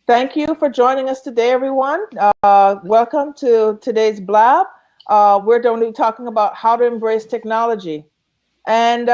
Thank you for joining us today, everyone. Welcome to today's Blab. We're going to be talking about how to embrace technology. And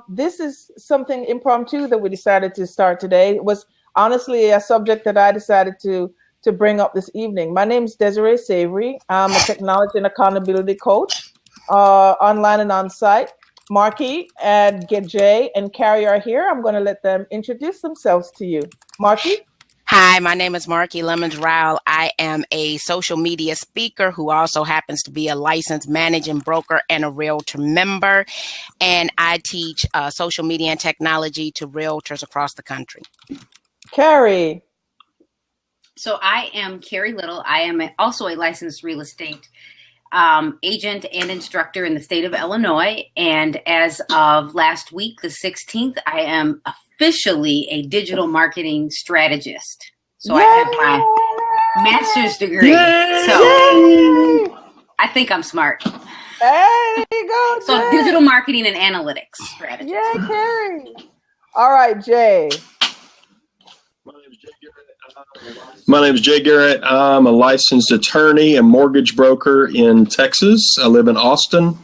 this is something impromptu that we decided to start today. It was honestly a subject that I decided to bring up this evening. My name is Desiree Savory. I'm a technology and accountability coach, online and on site. Marki and Jay and Carrie are here. I'm going to let them introduce themselves to you. Marki? Hi, my name is Marki Lemons-Ryhal. I am a social media speaker who also happens to be a licensed managing broker and a realtor member. And I teach social media and technology to realtors across the country. Carrie. So I am Carrie Little. I am also a licensed real estate agent and instructor in the state of Illinois. And as of last week, the 16th, I am officially a digital marketing strategist. So I have my master's degree. So I think I'm smart. There you go. So Jay. digital marketing and analytics strategist. Yeah, Carrie. All right, Jay. My name is Jay Garrett. I'm a licensed attorney and mortgage broker in Texas. I live in Austin.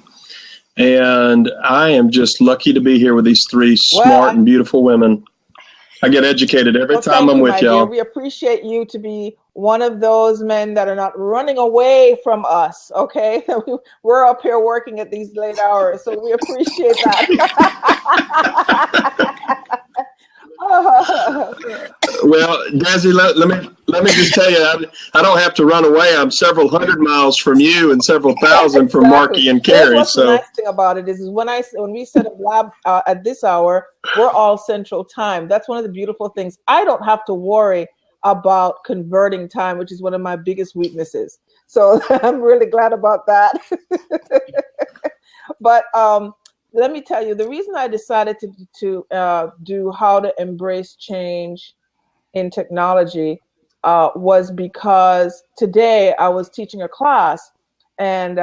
And I am just lucky to be here with these three smart and beautiful women. I get educated every time I'm with y'all. We appreciate you to be one of those men that are not running away from us, okay? We're up here working at these late hours, so we appreciate that. Well, Desi, let me just tell you, I don't have to run away. I'm several hundred miles from you and several thousand from Marki and Carrie. What's the nice thing about it is when we set up lab at this hour, we're all Central Time. That's one of the beautiful things. I don't have to worry about converting time, which is one of my biggest weaknesses. So I'm really glad about that. But let me tell you, the reason I decided to do how to embrace change in technology was because today I was teaching a class, and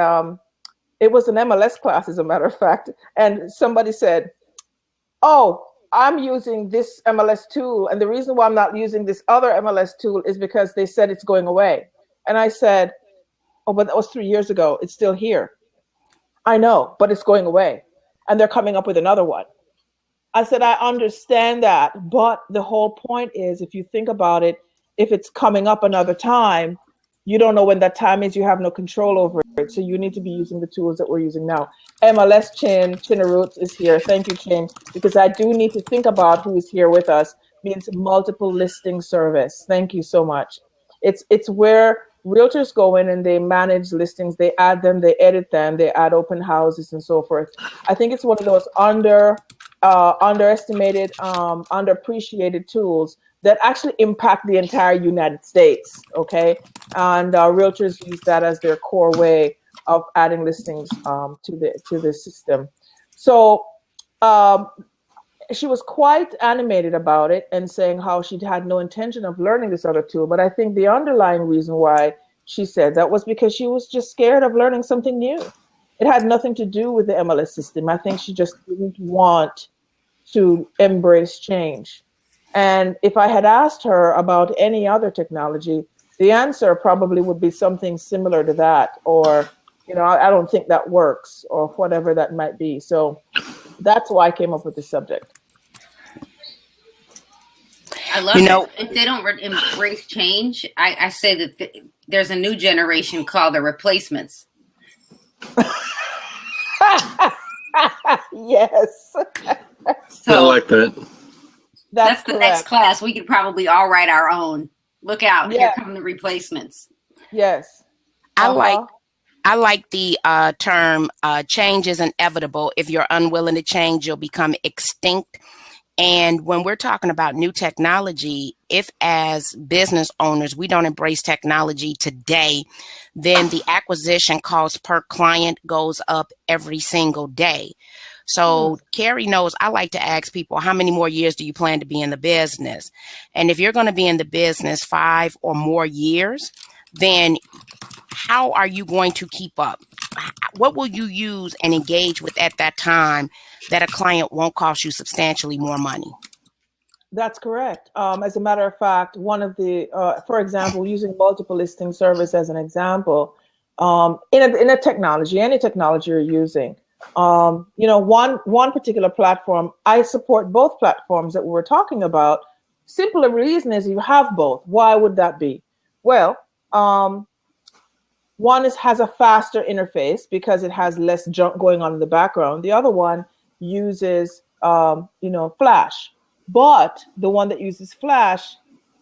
it was an MLS class, as a matter of fact. And somebody said, "Oh, I'm using this MLS tool, and the reason why I'm not using this other MLS tool is because they said it's going away." And I said, "Oh, but that was 3 years ago. It's still here." "I know, but it's going away. And they're coming up with another one." I said, "I understand that, but the whole point is, if you think about it, if it's coming up another time, you don't know when that time is. You have no control over it. So you need to be using the tools that we're using now." MLS Roots is here. Thank you, Chin, because I do need to think about who is here with us. Means multiple listing service. Thank you so much. It's where realtors go in and they manage listings, they add them, they edit them, they add open houses and so forth. I think it's one of those underestimated, underappreciated tools that actually impact the entire United States, okay? And realtors use that as their core way of adding listings to the system. So she was quite animated about it and saying how she had no intention of learning this other tool. But I think the underlying reason why she said that was because she was just scared of learning something new. It had nothing to do with the MLS system. I think she just didn't want to embrace change. And if I had asked her about any other technology, the answer probably would be something similar to that, or, I don't think that works, or whatever that might be. So that's why I came up with this subject. I love it. If they don't embrace change, I say that there's a new generation called the replacements. Yes. So I like that. That's the next class. We could probably all write our own. Look out. Yeah. Here come the replacements. Yes. I like the term change is inevitable. If you're unwilling to change, you'll become extinct. And when we're talking about new technology, if as business owners, we don't embrace technology today, then the acquisition cost per client goes up every single day. So Carrie knows I like to ask people, how many more years do you plan to be in the business? And if you're going to be in the business 5 or more years, then how are you going to keep up? What will you use and engage with at that time that a client won't cost you substantially more money? That's correct. As a matter of fact, one of the, for example, using multiple listing service as an example, in a technology, any technology you're using, one particular platform, I support both platforms that we were talking about. Simple reason is you have both. Why would that be? Well, one has a faster interface because it has less junk going on in the background. The other one uses, Flash. But the one that uses Flash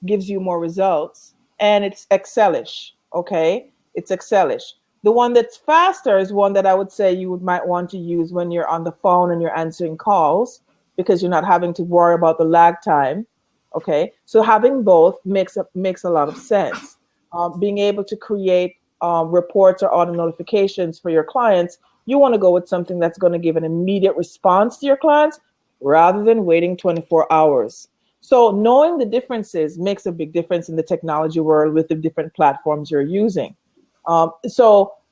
gives you more results, and it's Excelish. Okay, it's Excelish. The one that's faster is one that I would say you might want to use when you're on the phone and you're answering calls, because you're not having to worry about the lag time. Okay, so having both makes a lot of sense. Being able to create reports or auto notifications for your clients, you want to go with something that's going to give an immediate response to your clients rather than waiting 24 hours. So knowing the differences makes a big difference in the technology world with the different platforms you're using.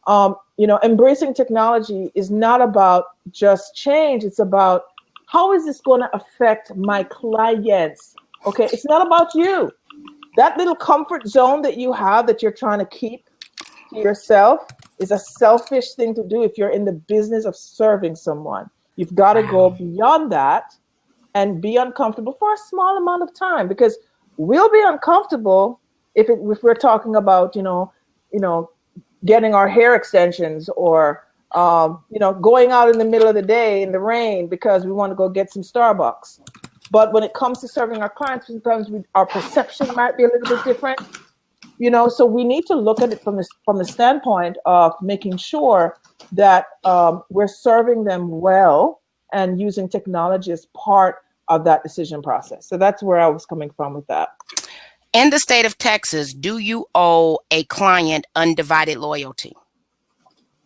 Embracing technology is not about just change. It's about how is this going to affect my clients? Okay, it's not about you. That little comfort zone that you have that you're trying to keep to yourself is a selfish thing to do if you're in the business of serving someone. You've got to go beyond that and be uncomfortable for a small amount of time, because we'll be uncomfortable if we're talking about, getting our hair extensions or, going out in the middle of the day in the rain because we want to go get some Starbucks. But when it comes to serving our clients, sometimes our perception might be a little bit different. So we need to look at it from the standpoint of making sure that we're serving them well and using technology as part of that decision process. So that's where I was coming from with that. In the state of Texas, do you owe a client undivided loyalty?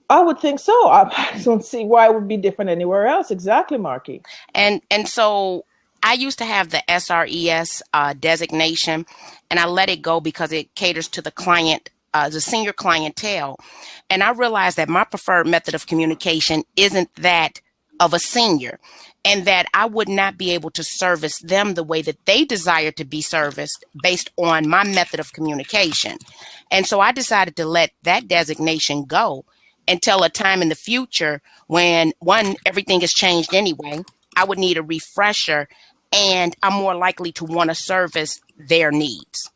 I would think so. I don't see why it would be different anywhere else. Exactly, Marki. And so I used to have the SRES designation, and I let it go because it caters to the client, the senior clientele. And I realized that my preferred method of communication isn't that of a senior, and that I would not be able to service them the way that they desire to be serviced based on my method of communication. And so I decided to let that designation go until a time in the future when, one, everything has changed anyway. I would need a refresher, and I'm more likely to want to service their needs.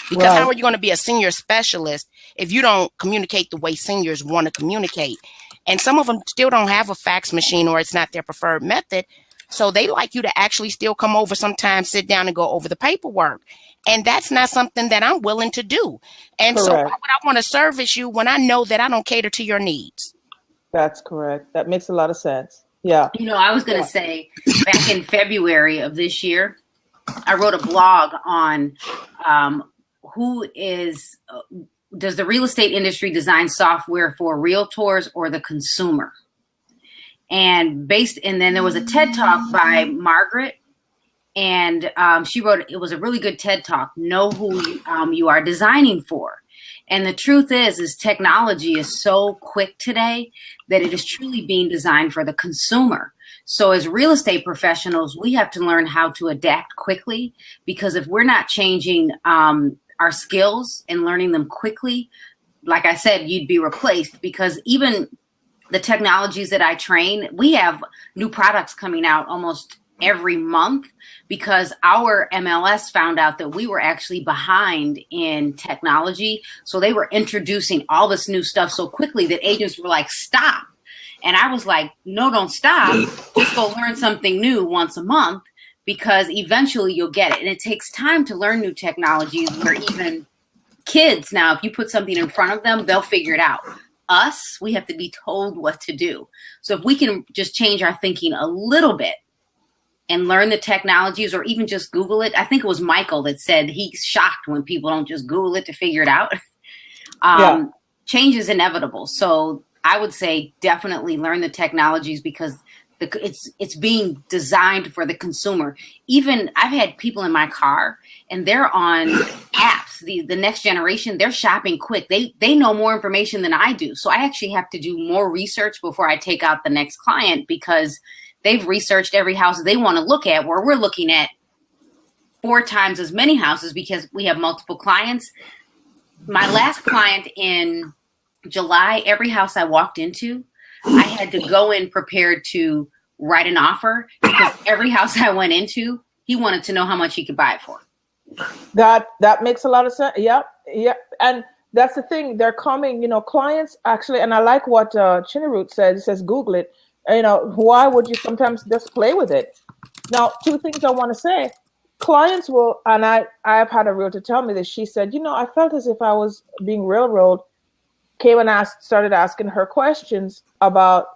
Because How are you going to be a senior specialist if you don't communicate the way seniors want to communicate? And some of them still don't have a fax machine, or it's not their preferred method. So they like you to actually still come over sometimes, sit down and go over the paperwork. And that's not something that I'm willing to do. And Correct. So why would I want to service you when I know that I don't cater to your needs? That's correct. That makes a lot of sense. Yeah. I was going to say, back in February of this year, I wrote a blog on does the real estate industry design software for realtors or the consumer? And then there was a TED Talk by Margaret, and she wrote, it was a really good TED Talk, know who you are designing for. And the truth is technology is so quick today that it is truly being designed for the consumer. So as real estate professionals, we have to learn how to adapt quickly, because if we're not changing our skills and learning them quickly, like I said, you'd be replaced. Because even the technologies that I train, we have new products coming out almost every month, because our MLS found out that we were actually behind in technology. So they were introducing all this new stuff so quickly that agents were like, stop. And I was like, no, don't stop. Just go learn something new once a month, because eventually you'll get it. And it takes time to learn new technologies, where even kids now, if you put something in front of them, they'll figure it out. Us, we have to be told what to do. So if we can just change our thinking a little bit and learn the technologies, or even just Google it. I think it was Michael that said he's shocked when people don't just Google it to figure it out. Change is inevitable. So I would say definitely learn the technologies, because it's being designed for the consumer. Even I've had people in my car and they're on apps. The next generation, they're shopping quick. They know more information than I do. So I actually have to do more research before I take out the next client, because they've researched every house they want to look at, where we're looking at 4 times as many houses because we have multiple clients. My last client in July, every house I walked into, I had to go in prepared to write an offer because every house I went into, he wanted to know how much he could buy it for. That makes a lot of sense. Yep. And that's the thing. They're coming, clients actually, and I like what Chinneroot says. He says, Google it. Why would you sometimes just play with it? Now, 2 things I want to say. Clients will, and I've had a realtor tell me this. She said, I felt as if I was being railroaded. Came and started asking her questions about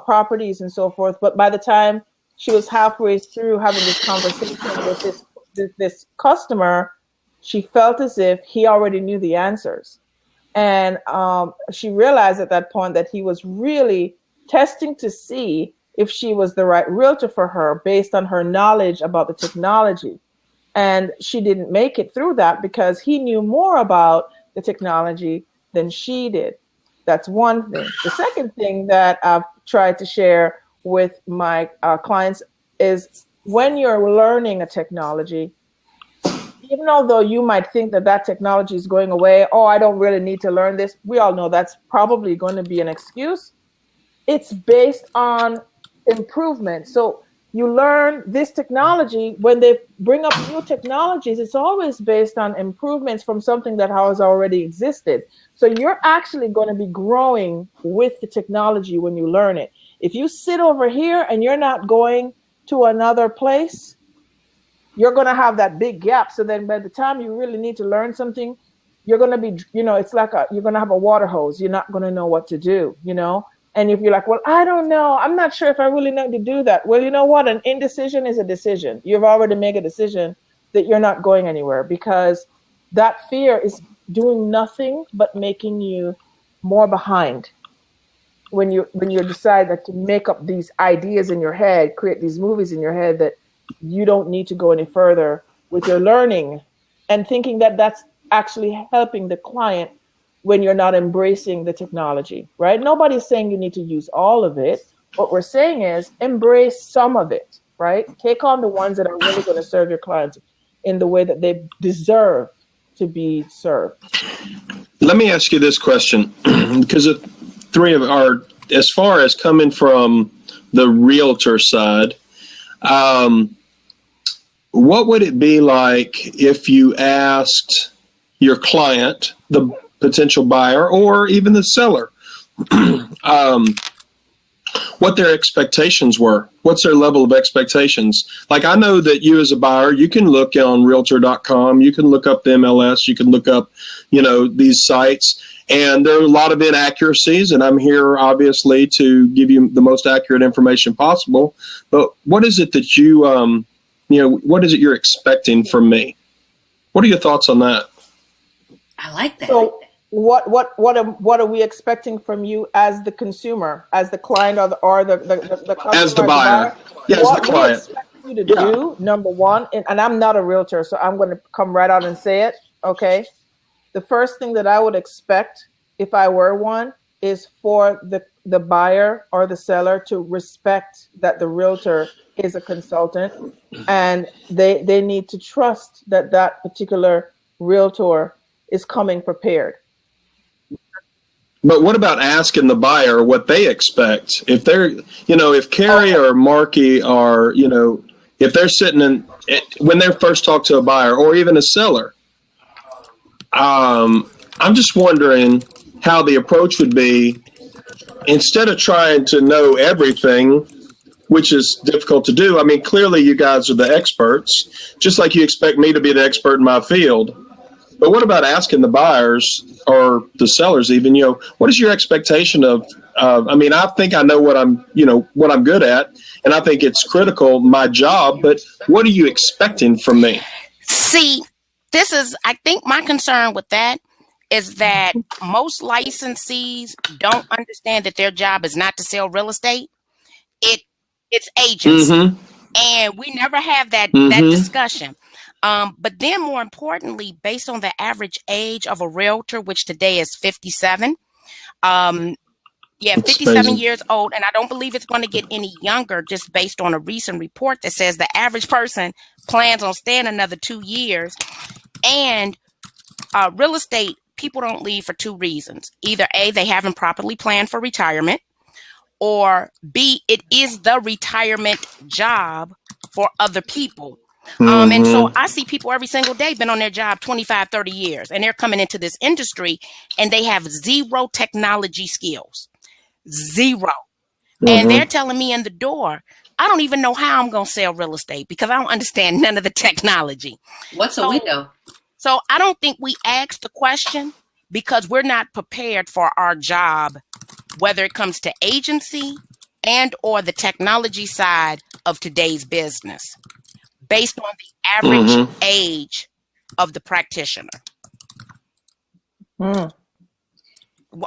properties and so forth. But by the time she was halfway through having this conversation with this customer, she felt as if he already knew the answers. And she realized at that point that he was really testing to see if she was the right realtor for her based on her knowledge about the technology. And she didn't make it through that because he knew more about the technology than she did. That's one thing. The second thing that I've tried to share with my clients is when you're learning a technology, even although you might think that technology is going away, I don't really need to learn this. We all know that's probably going to be an excuse. It's based on improvement. So you learn this technology. When they bring up new technologies, it's always based on improvements from something that has already existed. So you're actually going to be growing with the technology when you learn it. If you sit over here and you're not going to another place, you're going to have that big gap. So then by the time you really need to learn something, you're going to be, it's like you're going to have a water hose. You're not going to know what to do, And if you're like, well, I don't know, I'm not sure if I really know to do that. Well, you know what? An indecision is a decision. You've already made a decision that you're not going anywhere because that fear is doing nothing but making you more behind. When you decide that to make up these ideas in your head, create these movies in your head that you don't need to go any further with your learning and thinking that that's actually helping the client when you're not embracing the technology, right? Nobody's saying you need to use all of it. What we're saying is embrace some of it, right? Take on the ones that are really going to serve your clients in the way that they deserve to be served. Let me ask you this question, because the 3 of are, as far as coming from the realtor side, what would it be like if you asked your client, the potential buyer, or even the seller, what their expectations were? What's their level of expectations? Like, I know that you as a buyer, you can look on realtor.com, you can look up the MLS, you can look up, these sites, and there are a lot of inaccuracies, and I'm here obviously to give you the most accurate information possible. But what is it that you, what is it you're expecting from me? What are your thoughts on that? I like that. So what are we expecting from you as the consumer, as the client, or the customer, as the buyer? Yeah, as the client. What we expect you to do, number one, and I'm not a realtor, so I'm going to come right out and say it. Okay, the first thing that I would expect if I were one is for the buyer or the seller to respect that the realtor is a consultant, and they need to trust that particular realtor is coming prepared. But what about asking the buyer what they expect? If they're, if Carrie or Marki are, if they're sitting when they first talk to a buyer or even a seller, I'm just wondering how the approach would be, instead of trying to know everything, which is difficult to do. I mean, clearly you guys are the experts, just like you expect me to be the expert in my field. But what about asking the buyers or the sellers even, what is your expectation of, I think I know what I'm good at, and I think it's critical, my job, but what are you expecting from me? See, I think my concern with that is that most licensees don't understand that their job is not to sell real estate. It's agency. Mm-hmm. And we never have that discussion. But then more importantly, based on the average age of a realtor, which today is 57, Yeah, That's 57 amazing. years old, and I don't believe it's going to get any younger just based on a recent report that says the average person plans on staying another 2 years. And real estate, people don't leave for two reasons. Either A, they haven't properly planned for retirement, or B, it is the retirement job for other people. And so I see people every single day been on their job 25, 30 years, and they're coming into this industry and they have zero technology skills. Zero. And they're telling me in the door, I don't even know how I'm going to sell real estate because I don't understand none of the technology. What's a window? So I don't think we ask the question because we're not prepared for our job, whether it comes to agency and or the technology side of today's business, based on the average age of the practitioner.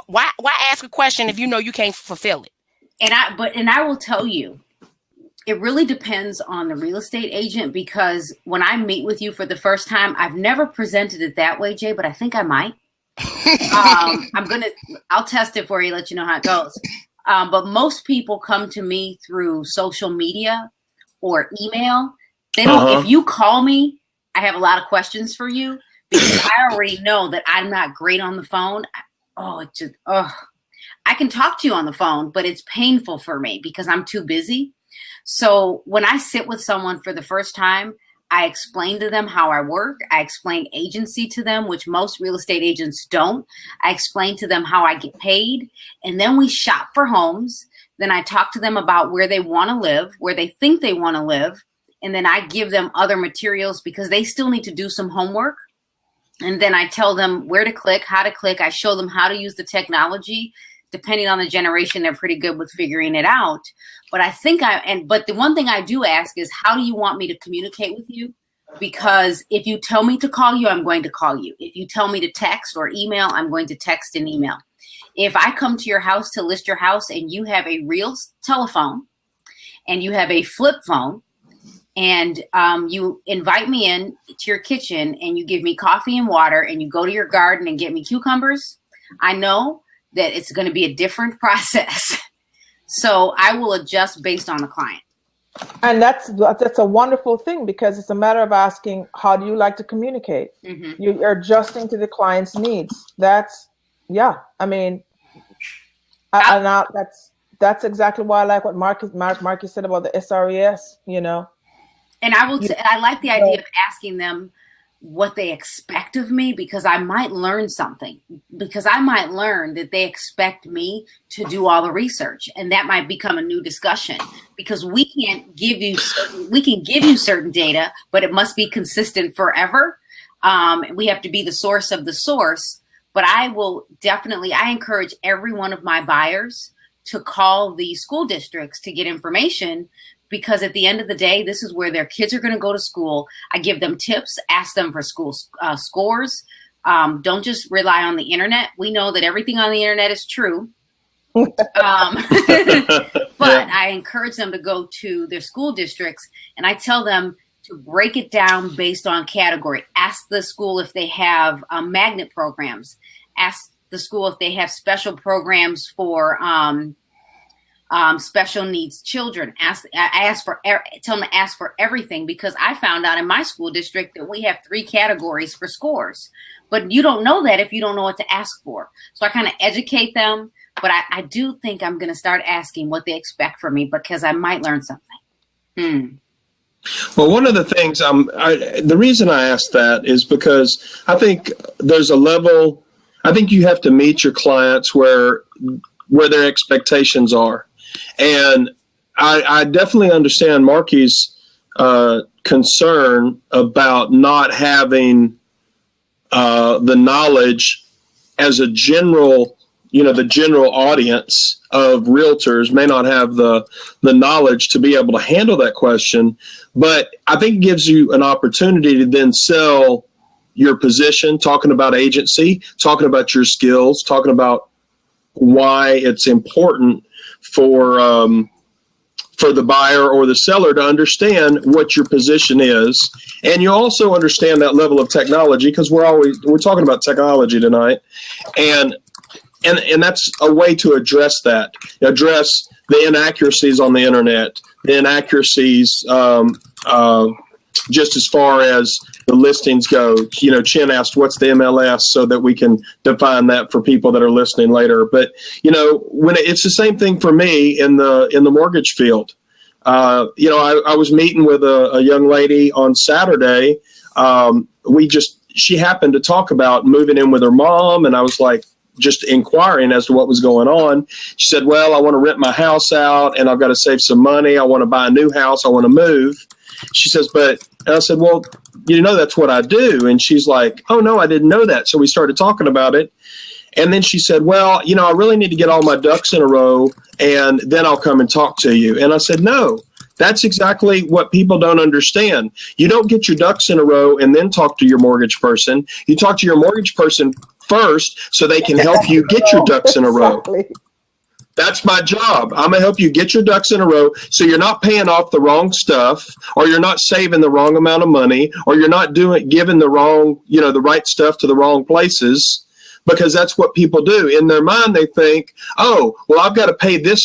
Why ask a question if you know you can't fulfill it? And I will tell you, it really depends on the real estate agent, because when I meet with you for the first time, I've never presented it that way, Jay, but I think I might. I'll test it for you, let you know how it goes. But most people come to me through social media or email. They don't. If you call me, I have a lot of questions for you because I already know that I'm not great on the phone. I can talk to you on the phone, but it's painful for me because I'm too busy. So when I sit with someone for the first time, I explain to them how I work. I explain agency to them, which most real estate agents don't. I explain to them how I get paid. And then we shop for homes. Then I talk to them about where they want to live, where they think they want to live. And then I give them other materials because they still need to do some homework. And then I tell them where to click, how to click. I show them how to use the technology. Depending on the generation, they're pretty good with figuring it out. But but the one thing I do ask is, how do you want me to communicate with you? Because if you tell me to call you, I'm going to call you. If you tell me to text or email, I'm going to text and email. If I come to your house to list your house and you have a real telephone and you have a flip phone and you invite me in to your kitchen and you give me coffee and water and you go to your garden and get me cucumbers, I know that it's going to be a different process. So I will adjust based on the client. And that's a wonderful thing, because it's a matter of asking, how do you like to communicate? You're adjusting to the client's needs. That's exactly why I like what Marki said about the SRES, And I like the idea of asking them what they expect of me, because I might learn something, because I might learn that they expect me to do all the research, and that might become a new discussion, because we can give you certain data, but it must be consistent forever. We have to be the source of the source. But I encourage every one of my buyers to call the school districts to get information, because at the end of the day, this is where their kids are going to go to school. I give them tips, ask them for school scores. Don't just rely on the internet. We know that everything on the internet is true. But I encourage them to go to their school districts, and I tell them to break it down based on category. Ask the school if they have magnet programs. Ask the school if they have special programs for special needs children. Tell them to ask for everything, because I found out in my school district that we have 3 categories for scores, but you don't know that if you don't know what to ask for. So I kind of educate them, but I do think I'm going to start asking what they expect from me, because I might learn something. Well, one of the things, the reason I asked that is because I think there's a level, I think you have to meet your clients where their expectations are. And I definitely understand Marki's concern about not having the knowledge as a general, the general audience of realtors may not have the knowledge to be able to handle that question. But I think it gives you an opportunity to then sell your position, talking about agency, talking about your skills, talking about why it's important for the buyer or the seller to understand what your position is. And you also understand that level of technology, because we're talking about technology tonight. And and that's a way to address the inaccuracies on the internet, the inaccuracies just as far as the listings go. Chin asked, what's the MLS, so that we can define that for people that are listening later. But, when it's the same thing for me in the mortgage field. I was meeting with a young lady on Saturday. She happened to talk about moving in with her mom, and I was like, just inquiring as to what was going on. She said, well, I want to rent my house out and I've got to save some money. I want to buy a new house. I want to move. She says, and I said, well, that's what I do. And she's like, oh no, I didn't know that. So we started talking about it. And then she said, well, I really need to get all my ducks in a row and then I'll come and talk to you. And I said, no, that's exactly what people don't understand. You don't get your ducks in a row and then talk to your mortgage person. You talk to your mortgage person first so they can help you get your ducks in a row. That's my job. I'm going to help you get your ducks in a row so you're not paying off the wrong stuff, or you're not saving the wrong amount of money, or you're not giving the wrong, the right stuff to the wrong places, because that's what people do. In their mind, they think, oh, well, I've got to pay this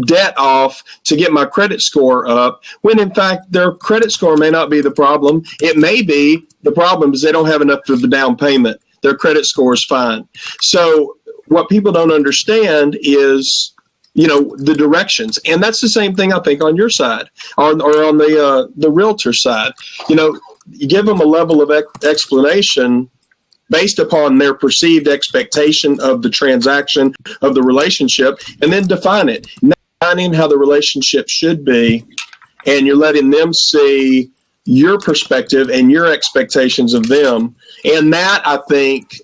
debt off to get my credit score up, when in fact their credit score may not be the problem. It may be the problem is they don't have enough of a down payment. Their credit score is fine. So what people don't understand is, the directions. And that's the same thing I think on your side or on the realtor side. You give them a level of explanation based upon their perceived expectation of the transaction, of the relationship, and then define it. Defining how the relationship should be, and you're letting them see your perspective and your expectations of them. And that, I think,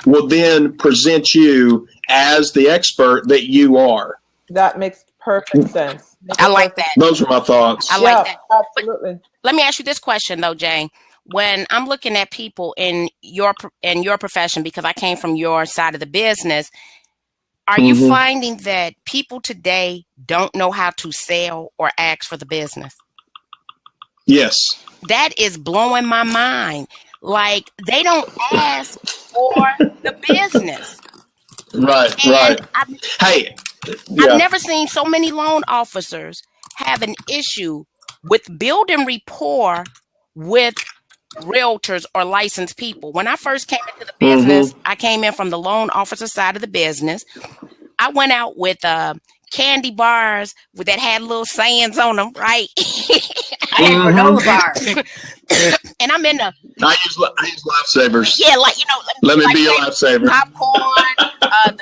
will then present you as the expert that you are. That makes perfect sense. I like that. Those are my thoughts. I like that. Absolutely. But let me ask you this question, though, Jane. When I'm looking at people in your profession, because I came from your side of the business, are you finding that people today don't know how to sell or ask for the business? Yes. That is blowing my mind. Like, they don't ask for the business. Right. I've never seen so many loan officers have an issue with building rapport with realtors or licensed people. When I first came into the business, I came in from the loan officer side of the business. I went out with candy bars that had little sayings on them, right? I had granola bars. And I'm in the... I use lifesavers. Yeah, let me be a lifesaver. Popcorn,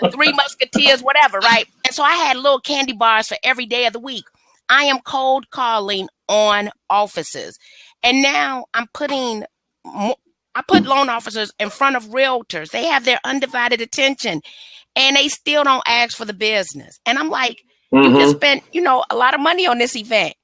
the Three Musketeers, whatever, right? And so I had little candy bars for every day of the week. I am cold calling on offices. And now I put loan officers in front of realtors. They have their undivided attention, and they still don't ask for the business. And I'm like, you just spent, a lot of money on this event.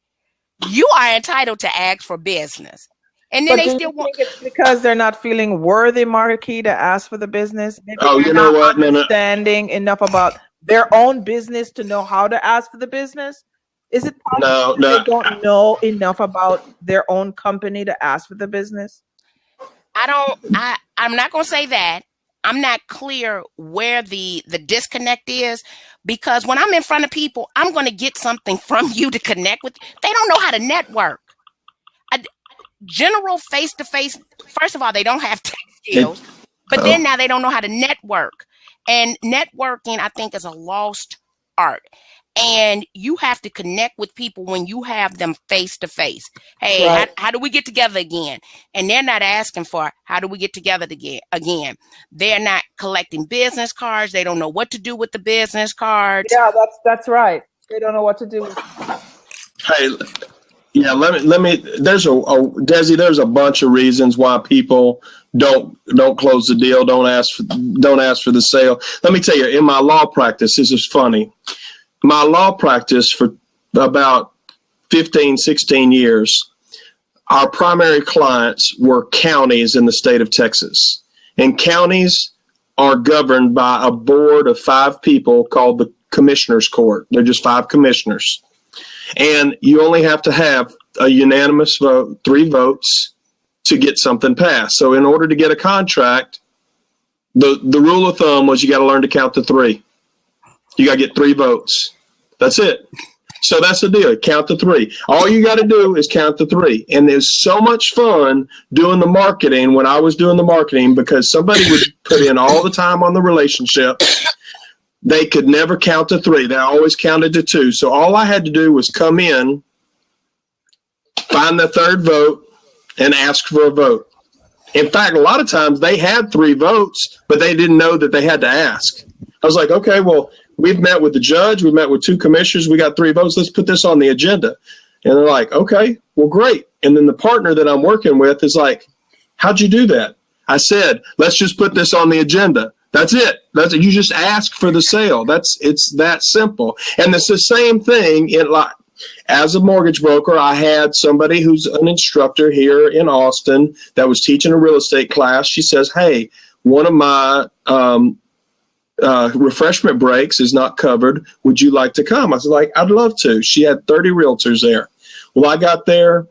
You are entitled to ask for business. And then they still want. It's because they're not feeling worthy, Marki, to ask for the business. Maybe you know what? Understanding enough about their own business to know how to ask for the business. Is it possible they don't know enough about their own company to ask for the business? I'm not going to say that. I'm not clear where the disconnect is, because when I'm in front of people, I'm going to get something from you to connect with. They don't know how to network. General face-to-face, first of all, they don't have tech skills, but then now they don't know how to network. And networking, I think, is a lost art. And you have to connect with people when you have them face to face. Hey, right. how do we get together again? And they're not asking for how do we get together again. They're not collecting business cards. They don't know what to do with the business cards. Yeah, that's right. They don't know what to do with. Hey, yeah, let me. There's Desi. There's a bunch of reasons why people don't close the deal. Don't ask for the sale. Let me tell you, in my law practice, this is funny. My law practice for about 15, 16 years, our primary clients were counties in the state of Texas. And counties are governed by a board of 5 people called the Commissioners Court. They're just 5 commissioners. And you only have to have a unanimous vote, 3 votes, to get something passed. So in order to get a contract, The rule of thumb was you got to learn to count to 3. You got to get 3 votes. That's it. So that's the deal. Count to 3. All you got to do is count to 3. And there's so much fun doing the marketing when I was doing the marketing, because somebody would put in all the time on the relationship. They could never count to 3. They always counted to 2. So all I had to do was come in, find the 3rd vote, and ask for a vote. In fact, a lot of times they had 3 votes, but they didn't know that they had to ask. I was like, okay, well, we've met with the judge. We've met with 2 commissioners. We got 3 votes. Let's put this on the agenda. And they're like, okay, well, great. And then the partner that I'm working with is like, how'd you do that? I said, let's just put this on the agenda. That's it. You just ask for the sale. It's that simple. And it's the same thing as a mortgage broker. I had somebody who's an instructor here in Austin that was teaching a real estate class. She says, hey, one of my refreshment breaks is not covered. Would you like to come? I was like, I'd love to. She had 30 realtors there. Well, I got there,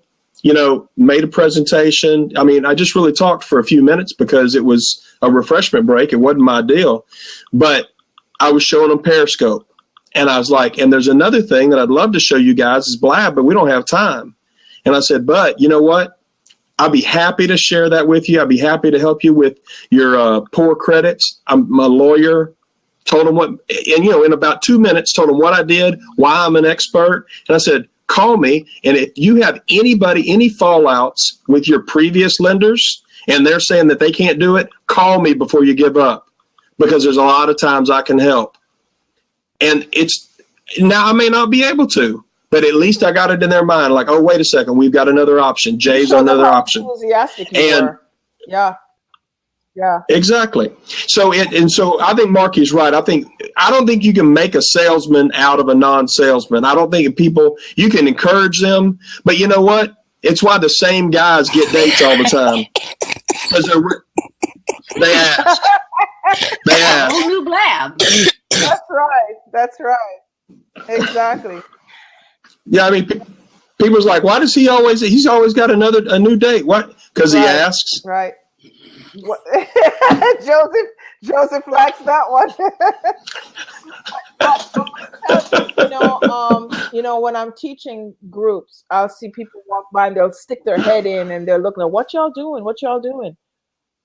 made a presentation. I mean, I just really talked for a few minutes because it was a refreshment break. It wasn't my deal, but I was showing them Periscope. And I was like, and there's another thing that I'd love to show you guys is Blab, but we don't have time. And I said, but you know what? I'd be happy to share that with you. I'd be happy to help you with your poor credits. I'm a lawyer. Told them what, and in about 2 minutes, told them what I did, why I'm an expert. And I said, call me. And if you have any fallouts with your previous lenders and they're saying that they can't do it, call me before you give up, because there's a lot of times I can help. And now I may not be able to, but at least I got it in their mind. Like, oh, wait a second, we've got another option. Jay's another option. Enthusiastic you were. Yeah. Yeah. Exactly. So I think Marki's right. I don't think you can make a salesman out of a non-salesman. I don't think you can encourage them, but you know what? It's why the same guys get dates all the time. Because they ask. They ask. Whole new Blab. That's right. Exactly. Yeah, I mean, people's like, why does he's always got a new date? What? Because he asks. Right. Joseph likes that one. When I'm teaching groups, I'll see people walk by and they'll stick their head in and they're looking at what y'all doing.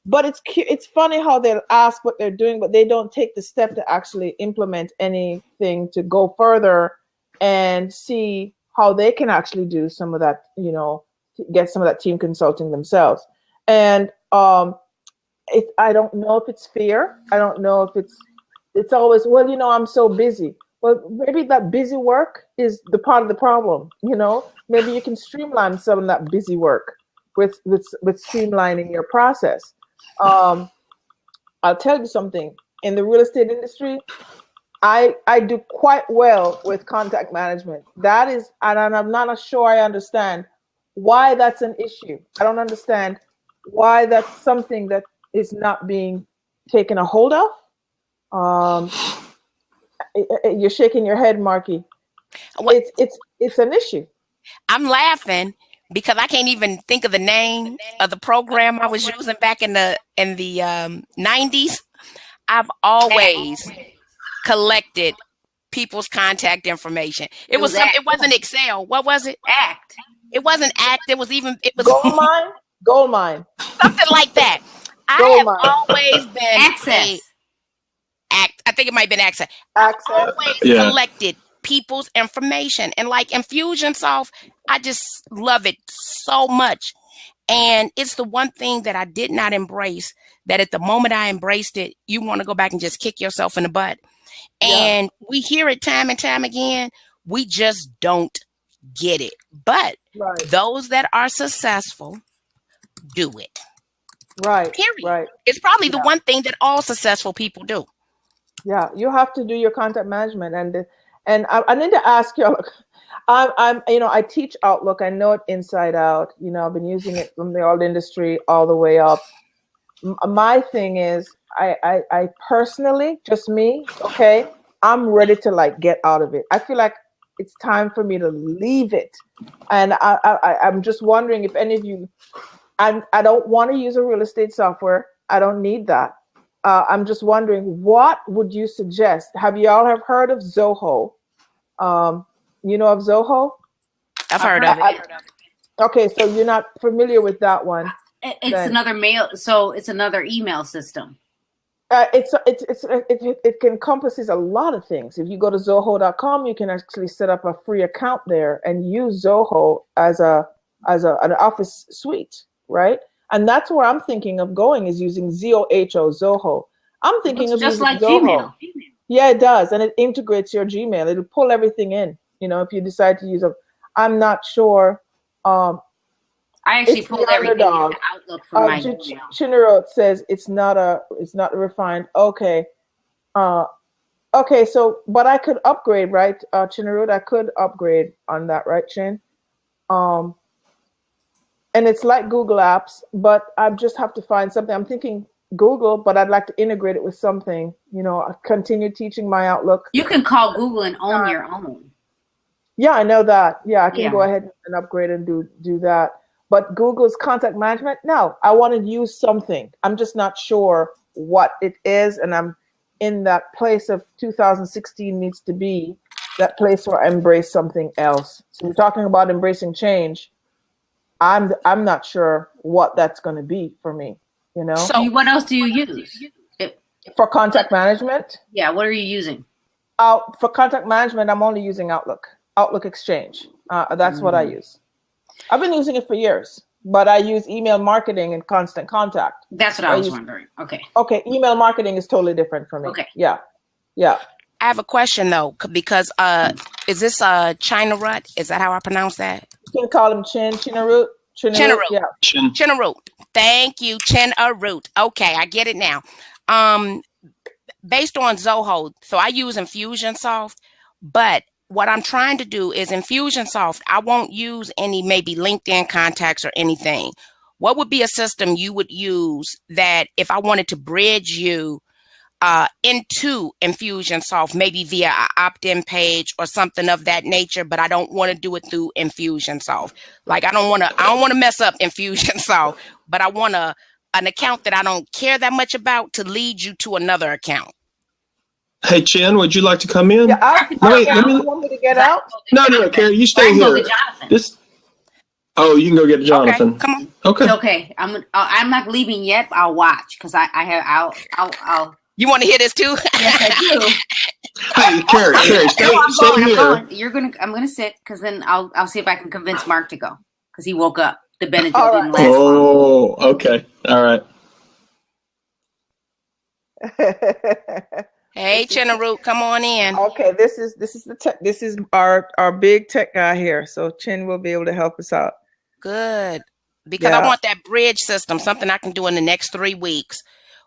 But it's funny how they'll ask what they're doing, but they don't take the step to actually implement anything to go further and see how they can actually do some of that, get some of that team consulting themselves. And I don't know if it's fear. I don't know if it's always, well, I'm so busy. Well, maybe that busy work is the part of the problem. Maybe you can streamline some of that busy work with streamlining your process. I'll tell you something. In the real estate industry, I do quite well with contact management. That is, and I'm not sure I understand why that's an issue. I don't understand why that's something that is not being taken a hold of. You're shaking your head, Marki. It's an issue. I'm laughing because I can't even think of the name of the program I was using back in the 90s. I've always collected people's contact information. It wasn't Excel. What was it? Act. It wasn't Act. It was Goldmine. Something like that. I have always been Access. I think it might have been Access. Access. I've always collected people's information, and like Infusionsoft, I just love it so much. And it's the one thing that I did not embrace, that at the moment I embraced it, you want to go back and just kick yourself in the butt. And we hear it time and time again. We just don't get it. But those that are successful do it. Right. Period. Right. It's probably the one thing that all successful people do. Yeah, you have to do your contact management, and I need to ask you. I teach Outlook. I know it inside out. I've been using it from the old industry all the way up. My thing is, I personally, just me, okay, I'm ready to get out of it. I feel like it's time for me to leave it, and I'm just wondering if any of you. I don't want to use a real estate software. I don't need that. I'm just wondering, what would you suggest? Have y'all have heard of Zoho? You know of Zoho? I've heard of it. Okay, so you're not familiar with that one. It's another mail. So it's another email system. It encompasses a lot of things. If you go to Zoho.com, you can actually set up a free account there and use Zoho as an office suite, right? And that's where I'm thinking of going, is using Zoho. I'm thinking of just using like Zoho. Gmail. Yeah, it does, and it integrates your Gmail. It'll pull everything in. You know, if you decide to use it. I'm not sure. I actually pulled everything in Outlook from my email. Chinero says it's not refined. Okay. Okay, so but I could upgrade, right? Chinero, I could upgrade on that, right, Chin? And it's like Google Apps, but I just have to find something. I'm thinking Google, but I'd like to integrate it with something, you know, continue teaching my Outlook. You can call Google and own your own. Yeah, I know that. Yeah, I can go ahead and upgrade and do that. But Google's contact management, no, I want to use something. I'm just not sure what it is. And I'm in that place of 2016 needs to be that place where I embrace something else. So we're talking about embracing change. I'm not sure what that's going to be for me, you know? So what else do you use? For contact management? Yeah, what are you using? For contact management, I'm only using Outlook Exchange. That's what I use. I've been using it for years, but I use email marketing and Constant Contact. That's what I was wondering. Okay. Okay, email marketing is totally different for me. Okay. Yeah. I have a question though, because is this China Root? Is that how I pronounce that? You can call him Chinaroot. Yeah. Chinaroot. Thank you, Chinaroot. Okay, I get it now. Based on Zoho, so I use Infusionsoft, but what I'm trying to do is Infusionsoft, I won't use any maybe LinkedIn contacts or anything. What would be a system you would use that if I wanted to bridge you into Infusionsoft, maybe via an opt-in page or something of that nature, but I don't want to do it through Infusionsoft. Like I don't want to mess up Infusionsoft, but I want an account that I don't care that much about to lead you to another account. Hey, Chin, would you like to come in? Yeah, you want me to get out? No, Carrie, you stay here. Oh, you can go get Jonathan. Okay, come on. Okay. It's okay. I'm not leaving yet. I'll watch because I'll. You want to hear this too? Yes, I do. Hey, Carrie, stay here. I'm gonna sit because then I'll see if I can convince Mark to go because he woke up. The Benadryl didn't last long. Oh, okay. All right. Hey, Chinaroot, come on in. Okay, this is our big tech guy here, so Chin will be able to help us out. Good, because I want that bridge system, something I can do in the next 3 weeks,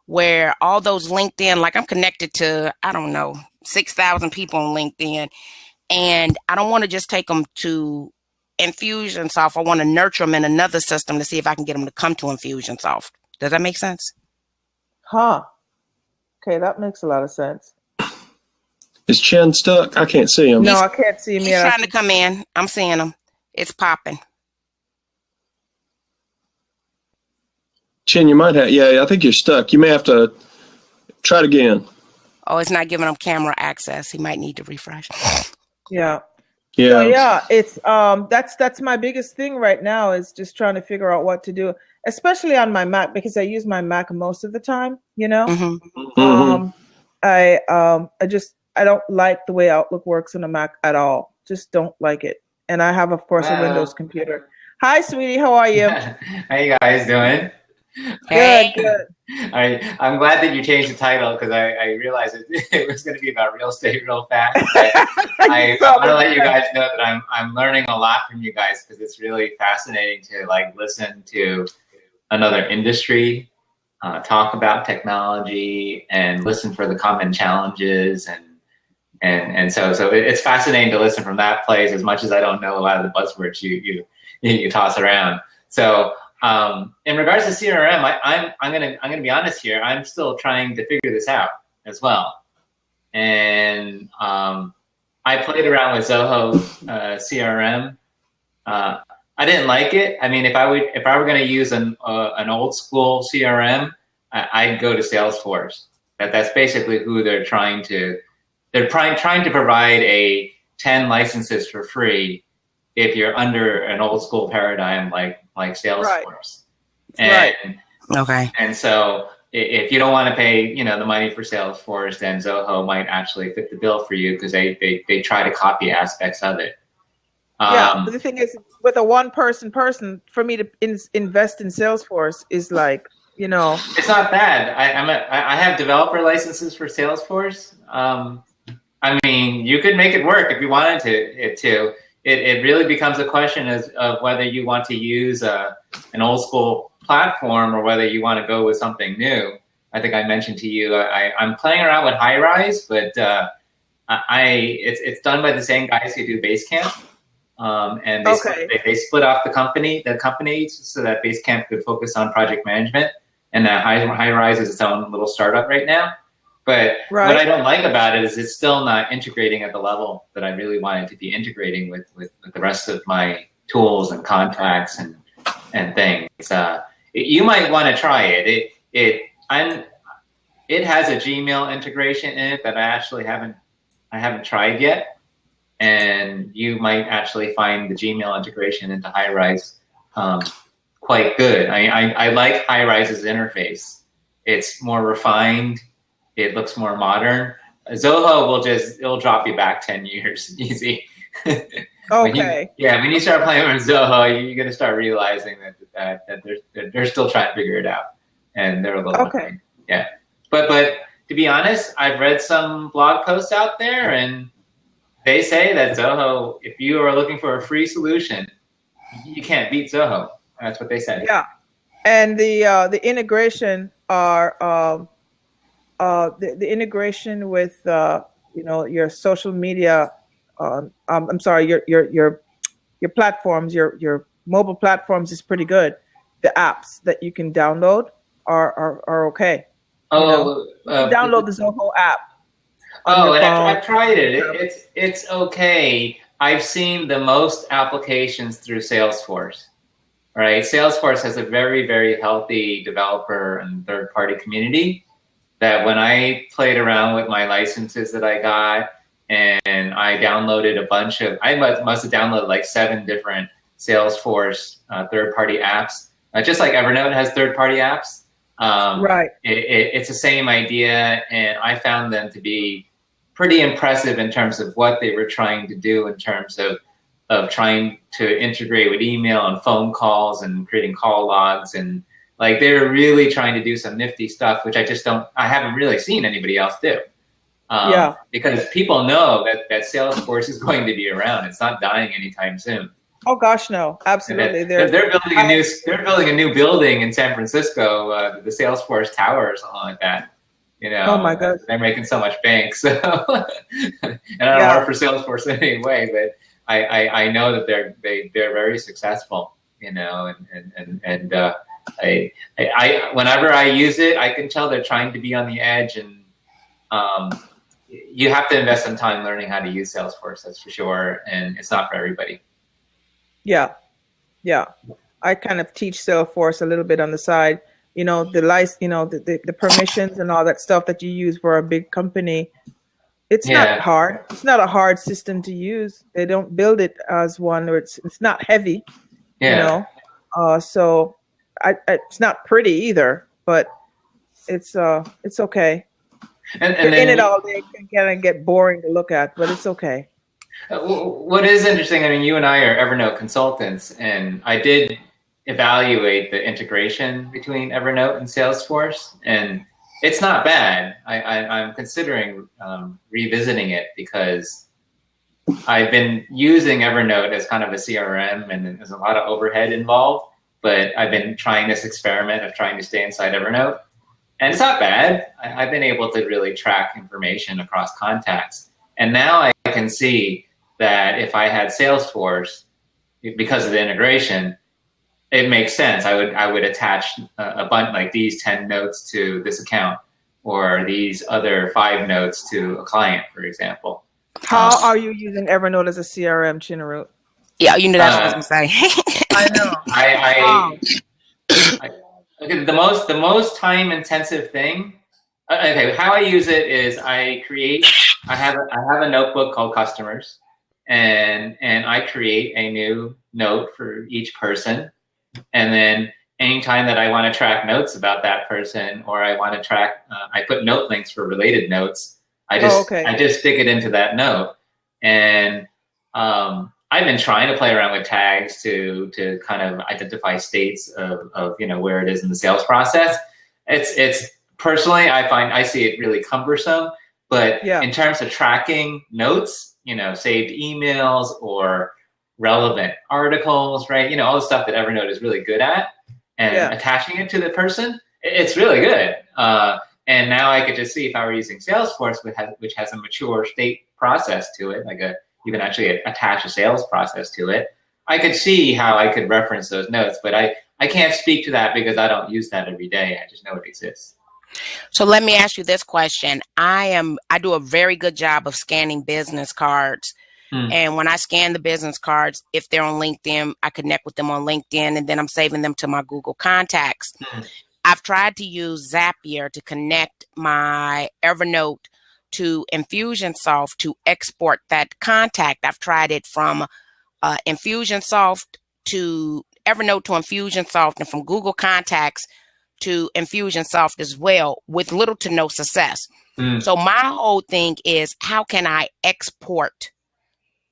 where all those LinkedIn, like I'm connected to, I don't know, 6,000 people on LinkedIn, and I don't want to just take them to Infusionsoft. I want to nurture them in another system to see if I can get them to come to Infusionsoft. Does that make sense? Huh. Okay, that makes a lot of sense. Is Chin stuck? I can't see him. No, I can't see him yet. He's trying to come in. I'm seeing him. It's popping. Chin, you might have. Yeah, I think you're stuck. You may have to try it again. Oh, it's not giving him camera access. He might need to refresh. Yeah. Yeah. So, yeah, it's that's my biggest thing right now is just trying to figure out what to do, especially on my Mac because I use my Mac most of the time, you know. I don't like the way Outlook works on a Mac at all. Just don't like it. And I have, of course, a Windows computer. Hi, sweetie. How are you? How you guys doing? Hey. Good. I'm glad that you changed the title because I realized it was going to be about real estate real fast. I want to let you guys know that I'm learning a lot from you guys because it's really fascinating to like listen to another industry talk about technology and listen for the common challenges and so it's fascinating to listen from that place as much as I don't know a lot of the buzzwords you toss around. So in regards to CRM, I'm gonna be honest here. I'm still trying to figure this out as well, and I played around with Zoho CRM. I didn't like it. I mean, if I were going to use an old school CRM, I'd go to Salesforce. That's basically who they're trying to provide a 10 licenses for free if you're under an old school paradigm like Salesforce. Right. Okay. And so if you don't want to pay, the money for Salesforce, then Zoho might actually fit the bill for you because they try to copy aspects of it. But the thing is, with a one-person, for me to invest in Salesforce is like, it's not bad. I have developer licenses for Salesforce. I mean, you could make it work if you wanted to. It really becomes a question of whether you want to use an old school platform or whether you want to go with something new. I think I mentioned to you, I'm playing around with Highrise, but it's done by the same guys who do Basecamp. And they split off the company so that Basecamp could focus on project management, and that Highrise is its own little startup right now. But what I don't like about it is it's still not integrating at the level that I really wanted to be integrating with the rest of my tools and contacts and things. You might want to try it. It has a Gmail integration in it that I haven't tried yet, and you might actually find the Gmail integration into Highrise quite good. I like Highrise's interface. It's more refined. It looks more modern. Zoho it'll drop you back 10 years easy. Okay. When you start playing with Zoho, you're going to start realizing that they're still trying to figure it out, and they're a little okay. Yeah. But to be honest, I've read some blog posts out there, and they say that Zoho, if you are looking for a free solution, you can't beat Zoho. That's what they said. Yeah, and the integration are. The integration with your social media, I'm sorry, your platforms, your mobile platforms is pretty good. The apps that you can download are okay. Download the Zoho app. I've tried it. It's okay. I've seen the most applications through Salesforce. Right, Salesforce has a very, very healthy developer and third-party community. That when I played around with my licenses that I got, and I downloaded I must have downloaded like 7 different Salesforce third-party apps. Just like Evernote has third-party apps. It's the same idea, and I found them to be pretty impressive in terms of what they were trying to do in terms of trying to integrate with email and phone calls and creating call logs, and like they're really trying to do some nifty stuff, which I haven't really seen anybody else do. Because people know that Salesforce is going to be around. It's not dying anytime soon. Oh gosh, no, absolutely. They're building a new building in San Francisco, the Salesforce Tower or something like that. Oh my God, they're making so much bank. So, and I don't work for Salesforce anyway, but I know that they're very successful. I whenever I use it, I can tell they're trying to be on the edge, and you have to invest some time learning how to use Salesforce. That's for sure, and it's not for everybody. Yeah. I kind of teach Salesforce a little bit on the side. The permissions and all that stuff that you use for a big company. It's not hard. It's not a hard system to use. They don't build it as one, or it's not heavy. So it's not pretty either, but it's okay. And in it all day, it can kind of get boring to look at, but it's okay. What is interesting, I mean, you and I are Evernote consultants, and I did evaluate the integration between Evernote and Salesforce, and it's not bad. I'm considering revisiting it because I've been using Evernote as kind of a CRM, and there's a lot of overhead involved. But I've been trying this experiment of trying to stay inside Evernote, and it's not bad. I've been able to really track information across contacts, and now I can see that if I had Salesforce, because of the integration, it makes sense. I would attach a bunch like these 10 notes to this account, or these other 5 notes to a client, for example. How are you using Evernote as a CRM, Chinarut? Yeah, that's what I was going to say. I know. Okay, the most time intensive thing. Okay, how I use it is I have a notebook called customers, and I create a new note for each person, and then anytime that I want to track notes about that person, or I want to track, I put note links for related notes. I just stick it into that note, and I've been trying to play around with tags to kind of identify states of where it is in the sales process. It's personally, I see it really cumbersome, but in terms of tracking notes, saved emails or relevant articles, right? All the stuff that Evernote is really good at, and attaching it to the person, it's really good. And now I could just see if I were using Salesforce, which has a mature state process to it, you can actually attach a sales process to it. I could see how I could reference those notes, but I can't speak to that because I don't use that every day. I just know it exists. So let me ask you this question. I do a very good job of scanning business cards. And when I scan the business cards, if they're on LinkedIn, I connect with them on LinkedIn, and then I'm saving them to my Google contacts. I've tried to use Zapier to connect my Evernote to Infusionsoft to export that contact. I've tried it from Infusionsoft to Evernote to Infusionsoft, and from Google Contacts to Infusionsoft as well, with little to no success. So my whole thing is, how can I export?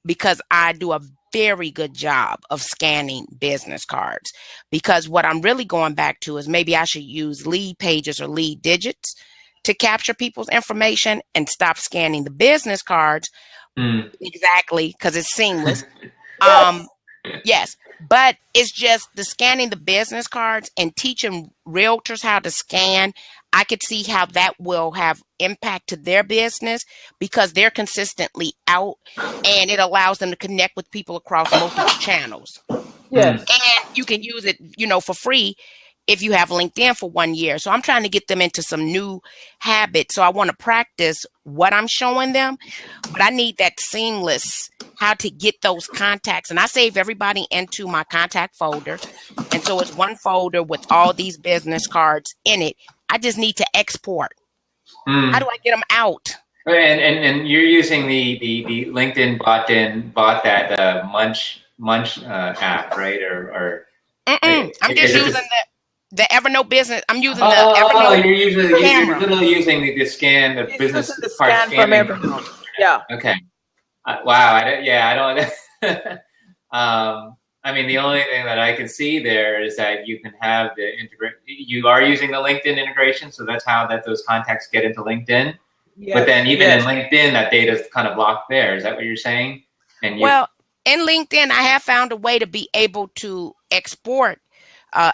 Because I do a very good job of scanning business cards. Because what I'm really going back to is maybe I should use lead pages or lead digits to capture people's information and stop scanning the business cards. Exactly, because it's seamless. Yes, but it's just the scanning the business cards and teaching realtors how to scan. I could see how that will have impact to their business because they're consistently out, and it allows them to connect with people across multiple channels. Yes. And you can use it, for free if you have LinkedIn for 1 year. So I'm trying to get them into some new habits. So I want to practice what I'm showing them, but I need that seamless, how to get those contacts. And I save everybody into my contact folder. And so it's one folder with all these business cards in it. I just need to export. How do I get them out? And you're using the LinkedIn bot that Munch app, right? Or I'm just using the Evernote business. I'm using the Evernote. You're literally using the scan, the business card scan from Evernote. Yeah. Okay. Wow. I don't. I mean, the only thing that I can see there is that you can have you are using the LinkedIn integration, so that's how those contacts get into LinkedIn. Yes. But then even in LinkedIn, that data is kind of locked there. Is that what you're saying? Well, in LinkedIn, I have found a way to be able to export. To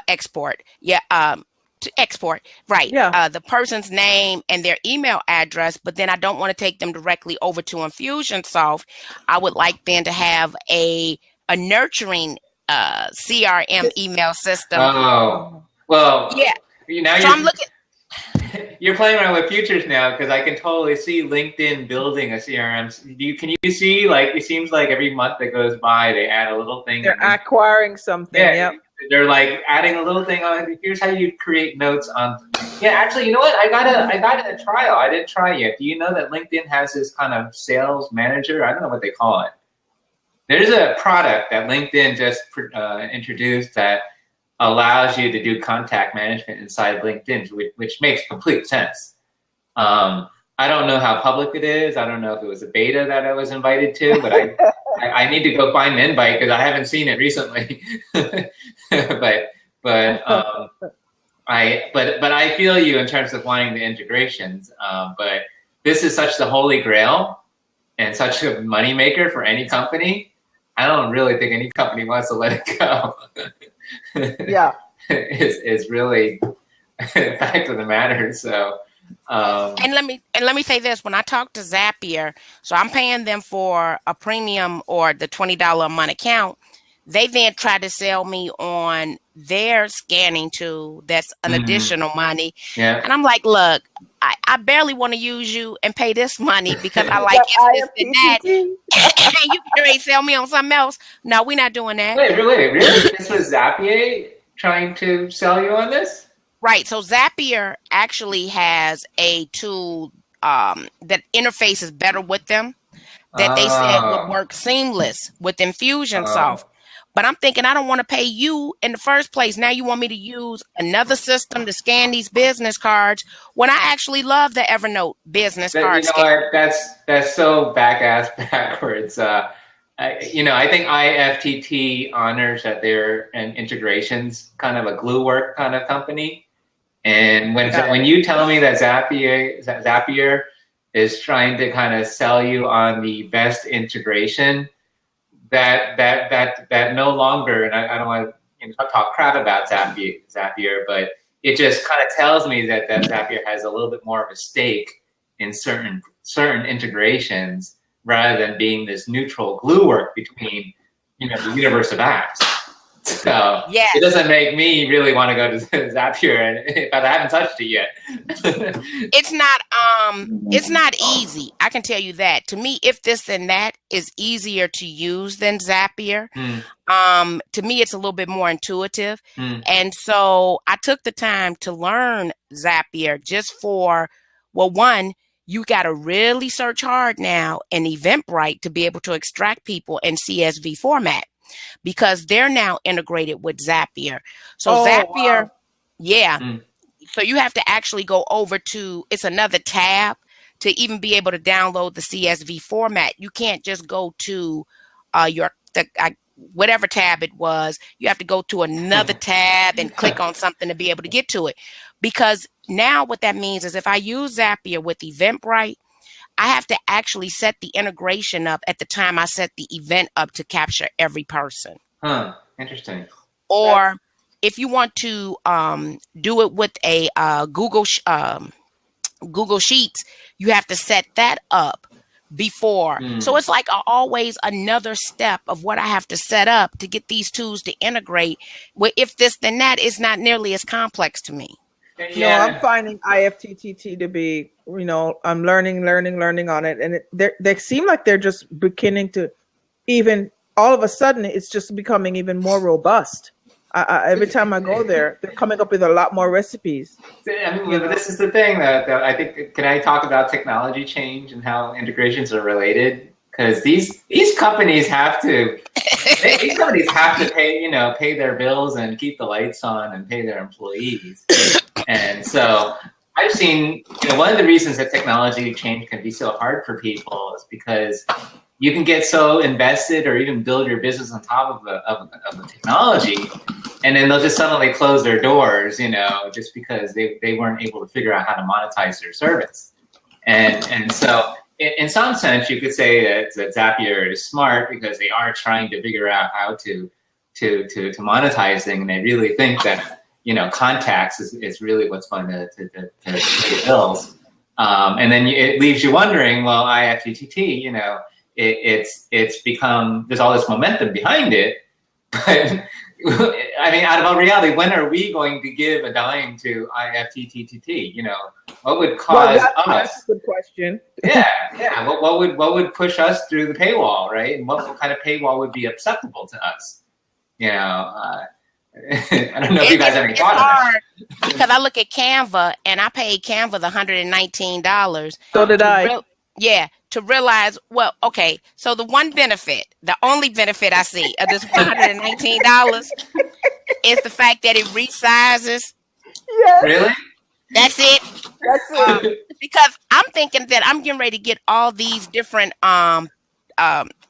export, right? The person's name and their email address, but then I don't want to take them directly over to Infusionsoft. I would like then to have a nurturing CRM email system. Oh, well, yeah. So I'm looking. You're playing around with futures now, because I can totally see LinkedIn building a CRM. Can you see, it seems like every month that goes by, they add a little thing. They're acquiring something. Yeah. Yep. They're adding a little thing on. Here's how you create notes on. Yeah, actually, you know what? I got a trial. I didn't try yet. Do you know that LinkedIn has this kind of sales manager? I don't know what they call it. There's a product that LinkedIn just introduced that allows you to do contact management inside LinkedIn, which makes complete sense. I don't know how public it is. I don't know if it was a beta that I was invited to, but I need to go find an invite because I haven't seen it recently. but I feel you in terms of wanting the integrations. But this is such the holy grail and such a moneymaker for any company. I don't really think any company wants to let it go. Yeah, it's really the fact of the matter. So. And let me say this: when I talk to Zapier, so I'm paying them for a premium or the $20 a month account. They then try to sell me on their scanning tool. That's an additional money. Yeah. And I'm like, look, I barely want to use you and pay this money because I like this and that. And you can ready to sell me on something else. No, we're not doing that. Wait, really? This was Zapier trying to sell you on this? Right. So Zapier actually has a tool that interfaces better with them that they said would work seamless with Infusionsoft. But I'm thinking I don't want to pay you in the first place. Now you want me to use another system to scan these business cards when I actually love the Evernote business card scanner. That's so backwards. I think IFTT honors that they're an integrations kind of a glue work kind of company. And when you tell me that Zapier is trying to kind of sell you on the best integration, that no longer, and I don't want to talk crap about Zapier, but it just kind of tells me that Zapier has a little bit more of a stake in certain integrations rather than being this neutral glue work between the universe of apps. So yes. It doesn't make me really want to go to Zapier, but I haven't touched it yet. It's not easy. I can tell you that. To me, If This Then That is easier to use than Zapier. To me, it's a little bit more intuitive. And so I took the time to learn Zapier just for, well, one, you got to really search hard now in Eventbrite to be able to extract people in CSV format, because they're now integrated with Zapier. So Zapier, wow. Yeah. So you have to actually go over to, it's another tab to even be able to download the CSV format. You can't just go to whatever tab it was. You have to go to another tab and click on something to be able to get to it. Because now what that means is if I use Zapier with Eventbrite, I have to actually set the integration up at the time I set the event up to capture every person. Interesting. Or if you want to do it with a Google Sheets, you have to set that up before. So it's like always another step of what I have to set up to get these tools to integrate. Well, If This Then That is not nearly as complex to me. Yeah. No, I'm finding IFTTT to be, I'm learning on it. And they seem like they're just beginning to even, all of a sudden, it's just becoming even more robust. Every time I go there, they're coming up with a lot more recipes. This is the thing that I think, can I talk about technology change and how integrations are related? Because these companies have to pay their bills and keep the lights on and pay their employees. And so I've seen, one of the reasons that technology change can be so hard for people is because you can get so invested or even build your business on top of the technology, and then they'll just suddenly close their doors, just because they weren't able to figure out how to monetize their service. And so in some sense, you could say that Zapier is smart because they are trying to figure out how to monetize things, and they really think that contacts is really what's going to pay the bills. And then it leaves you wondering, well, IFTTT, it's become, there's all this momentum behind it, but I mean, out of all reality, when are we going to give a dime to IFTTT? What would cause us? That's a good question. Yeah. What would push us through the paywall, right? And what kind of paywall would be acceptable to us? I don't know if you guys have any thought on that. Because I look at Canva and I paid Canva the $119. So did I. To realize, well, okay, so the only benefit I see of this $119 is the fact that it resizes. Yes. Really? That's it. That's it. Because I'm thinking that I'm getting ready to get all these different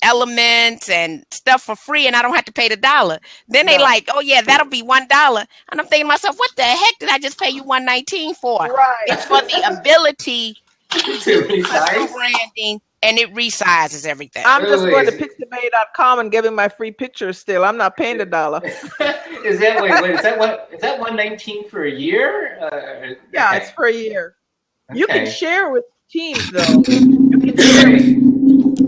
elements and stuff for free, and I don't have to pay the $1. Then they like, oh yeah, that'll be $1. And I'm thinking to myself, what the heck did I just pay you $119 for? Right. It's for the ability to resize branding, and it resizes everything. I'm just going to pixabay.com and giving my free pictures still. I'm not paying the $1. Is that $119 for a year? Yeah, it's for a year. Okay. You can share with teams though. You can share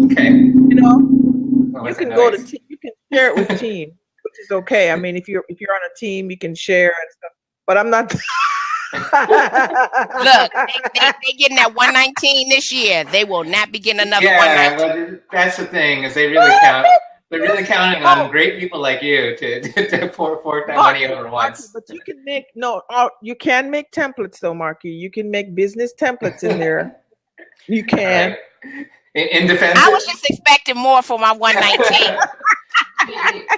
okay. You can go to you can share it with team, which is okay. I mean, if you're on a team, you can share and stuff. But I'm not. Look, they getting that $119 this year. They will not be getting another $119. But that's the thing, is they really count. We're really counting on great people like you to pour that money over once. But you can make you can make templates though, Marki. You can make business templates in there. You can. Right. In defense, I was just expecting more for my 119.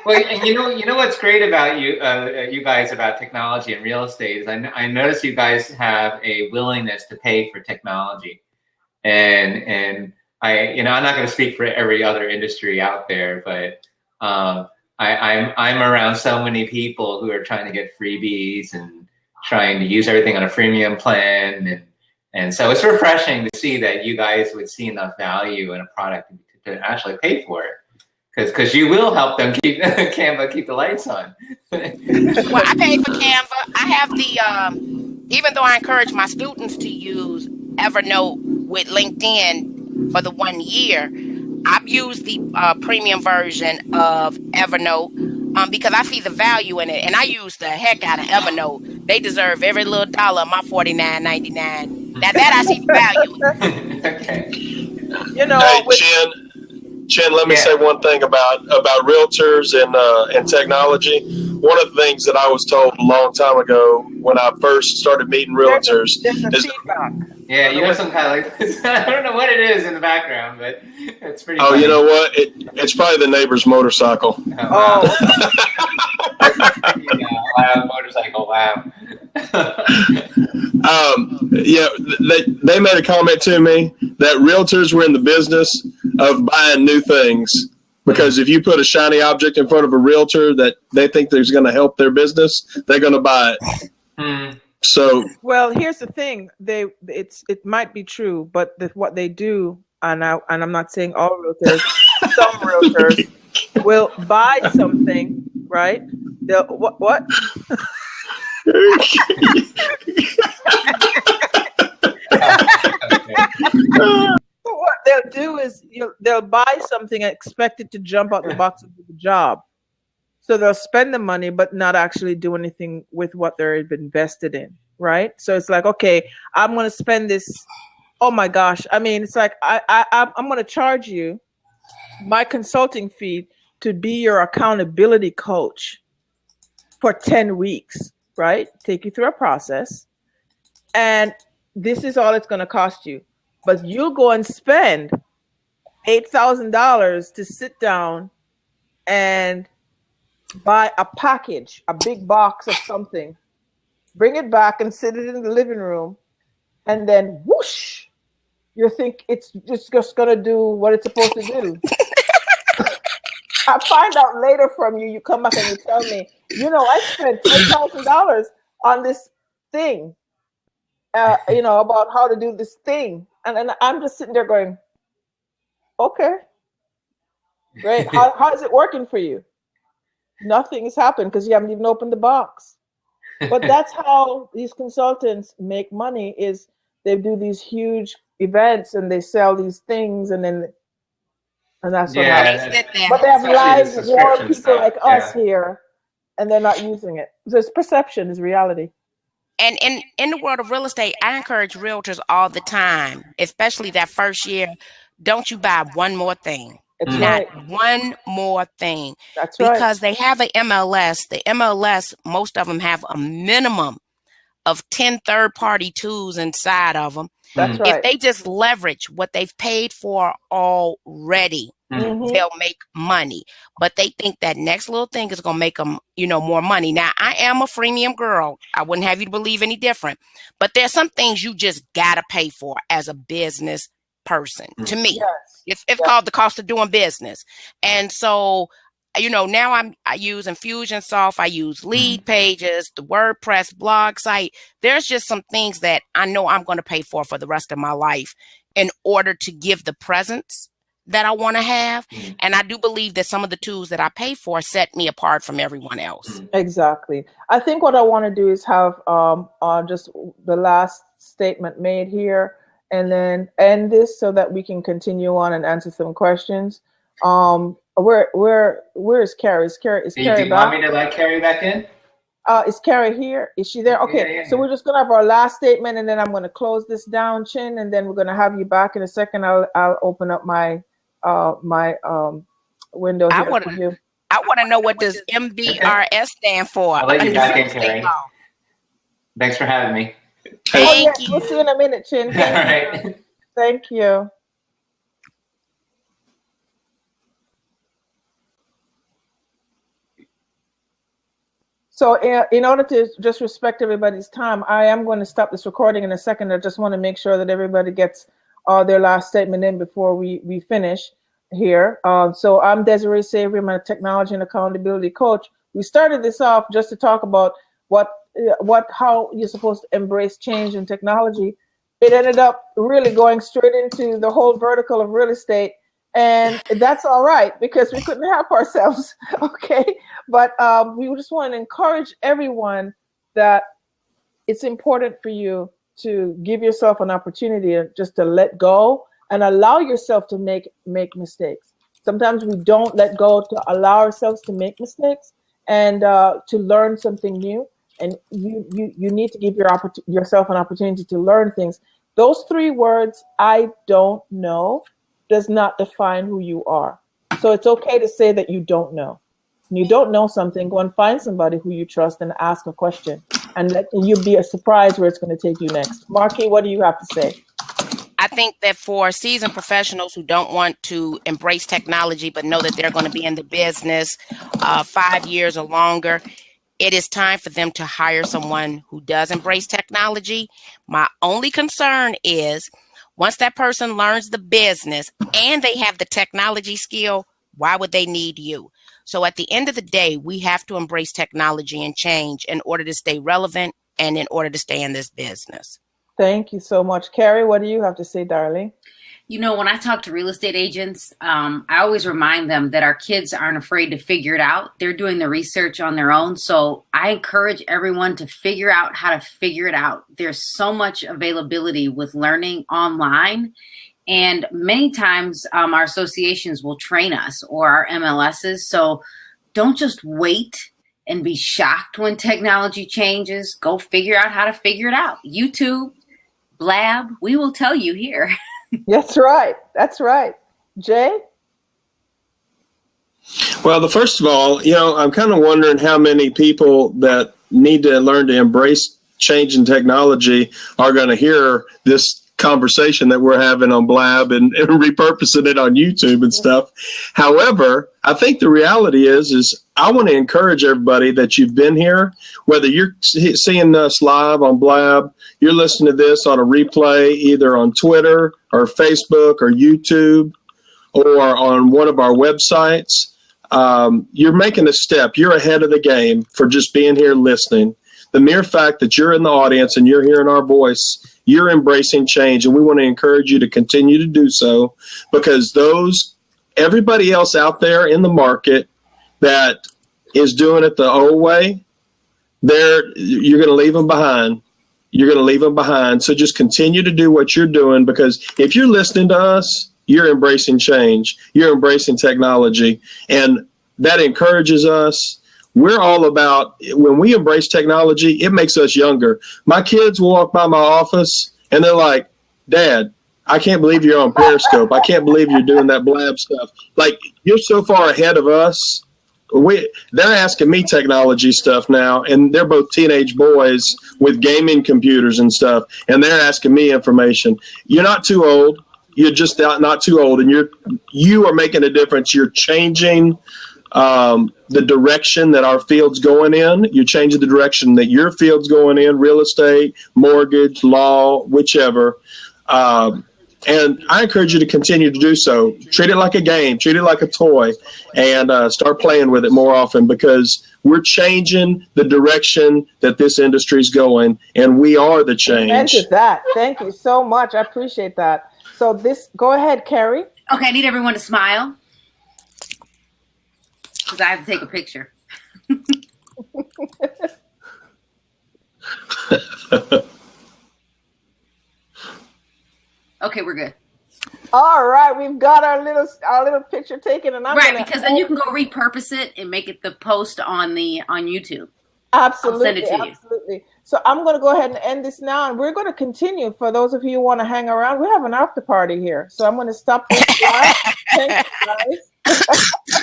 Well, and you know what's great about you guys about technology and real estate is I notice you guys have a willingness to pay for technology, and I'm not going to speak for every other industry out there, but I'm around so many people who are trying to get freebies and trying to use everything on a freemium plan, and so it's refreshing to see that you guys would see enough value in a product to actually pay for it. Because you will help them keep Canva keep the lights on. Well, I pay for Canva. I have the even though I encourage my students to use Evernote with LinkedIn for the 1 year, I've used the premium version of Evernote because I see the value in it, and I use the heck out of Evernote. They deserve every little dollar of my $49.99. Now that I see the value. Okay. Hey, Chen, let me say one thing about realtors and technology. One of the things that I was told a long time ago when I first started meeting realtors is feedback. Yeah, you have some kind of like I don't know what it is in the background, but it's pretty. Oh, funny. you know what? It's probably the neighbor's motorcycle. Wow. Loud motorcycle. Wow. Yeah, they made a comment to me that realtors were in the business of buying new things because if you put a shiny object in front of a realtor that they think there's going to help their business, they're going to buy it. So, well, here's the thing: it might be true, but what they do, and I'm not saying all realtors, some realtors will buy something, right? They'll what? What they'll do is they'll buy something and expect it to jump out the box and do the job. So they'll spend the money but not actually do anything with what they've invested in, right? So it's like, okay, I'm going to spend this. Oh my gosh! I mean, it's like I'm going to charge you my consulting fee to be your accountability coach for 10 weeks, right? Take you through a process, and this is all it's going to cost you. But you'll go and spend $8,000 to sit down and buy a package, a big box of something, bring it back and sit it in the living room, and then whoosh, you think it's just going to do what it's supposed to do. I find out later from you come back and you tell me, I spent $10,000 on this thing, about how to do this thing. And I'm just sitting there going, okay, great. How is it working for you? Nothing has happened because you haven't even opened the box. But that's how these consultants make money is they do these huge events and they sell these things and that's what happens. But they have live warm people like us here and they're not using it. So it's perception is reality. And in the world of real estate, I encourage realtors all the time, especially that first year, don't you buy one more thing. That's Not right. one more thing. That's right. Because they have an MLS. The MLS, most of them have a minimum of 10 third-party tools inside of them. That's right. If they just leverage what they've paid for already, they'll make money. But they think that next little thing is going to make them, more money. Now, I am a freemium girl. I wouldn't have you to believe any different. But there's some things you just got to pay for as a business person. To me, it's called the cost of doing business. And so, now I use Infusionsoft. I use Lead Pages, the WordPress blog site. There's just some things that I know I'm going to pay for the rest of my life in order to give the presence that I want to have. And I do believe that some of the tools that I pay for set me apart from everyone else. Exactly. I think what I want to do is have just the last statement made here and then end this so that we can continue on and answer some questions. Where is Carrie? Is Carrie do you want me to let Carrie back in? Is Carrie here? Is she there? Okay. Yeah. So we're just gonna have our last statement, and then I'm gonna close this down, Chin, and then we're gonna have you back in a second. I'll open up my window here for you. I want to know what does MVRS stand for. I'll let you back in, Carrie. Thanks for having me. Thank you. We'll see you in a minute, Chin. All right. Thank you. So in order to just respect everybody's time, I am going to stop this recording in a second. I just want to make sure that everybody gets their last statement in before we finish here. So I'm Desiree Savory. I'm a technology and accountability coach. We started this off just to talk about how you're supposed to embrace change in technology. It ended up really going straight into the whole vertical of real estate. And that's all right, because we couldn't help ourselves, okay? But we just want to encourage everyone that it's important for you to give yourself an opportunity just to let go and allow yourself to make mistakes. Sometimes we don't let go to allow ourselves to make mistakes and to learn something new. And you need to give yourself an opportunity to learn things. Those 3 words, I don't know, does not define who you are. So it's okay to say that you don't know. When you don't know something, go and find somebody who you trust and ask a question, and you'll be surprised where it's going to take you next. Marki, what do you have to say? I think that for seasoned professionals who don't want to embrace technology but know that they're going to be in the business 5 years or longer, it is time for them to hire someone who does embrace technology. My only concern is once that person learns the business and they have the technology skill, why would they need you? So at the end of the day, we have to embrace technology and change in order to stay relevant and in order to stay in this business. Thank you so much. Carrie, what do you have to say, darling? You know, when I talk to real estate agents, I always remind them that our kids aren't afraid to figure it out. They're doing the research on their own. So I encourage everyone to figure out how to figure it out. There's so much availability with learning online. And many times our associations will train us, or our MLSs. So don't just wait and be shocked when technology changes. Go figure out how to figure it out. YouTube, Blab, we will tell you here. That's right. That's right. Jay? Well, first of all, I'm kind of wondering how many people that need to learn to embrace change in technology are going to hear this conversation that we're having on Blab and repurposing it on YouTube and stuff. However, I think the reality is I want to encourage everybody that you've been here, whether you're seeing us live on Blab, you're listening to this on a replay, either on Twitter or Facebook or YouTube or on one of our websites. You're making a step. You're ahead of the game for just being here listening. The mere fact that you're in the audience and you're hearing our voice, you're embracing change, and we want to encourage you to continue to do so, because everybody else out there in the market that is doing it the old way, you're going to leave them behind. You're going to leave them behind. So just continue to do what you're doing, because if you're listening to us, you're embracing change. You're embracing technology, and that encourages us. We're all about, when we embrace technology, it makes us younger. My kids will walk by my office and they're like, Dad, I can't believe you're on Periscope. I can't believe you're doing that Blab stuff. Like, you're so far ahead of us. They're asking me technology stuff now, and they're both teenage boys with gaming computers and stuff, and they're asking me information. You're not too old. You're just not too old, and you are making a difference. You're changing the direction that our field's going in. You're changing the direction that your field's going in, real estate, mortgage, law, whichever. And I encourage you to continue to do so. Treat it like a game, treat it like a toy, and start playing with it more often, because we're changing the direction that this industry is going, and we are the change. Thank you, that. Thank you so much. I appreciate that. So go ahead, Carrie. Okay, I need everyone to smile, because I have to take a picture. Okay, we're good. All right, we've got our little picture taken, and because then you can go repurpose it and make it the post on YouTube. Absolutely, absolutely. So I'm going to go ahead and end this now, and we're going to continue. For those of you who want to hang around, we have an after party here. So I'm going to stop this live. Thank you, guys.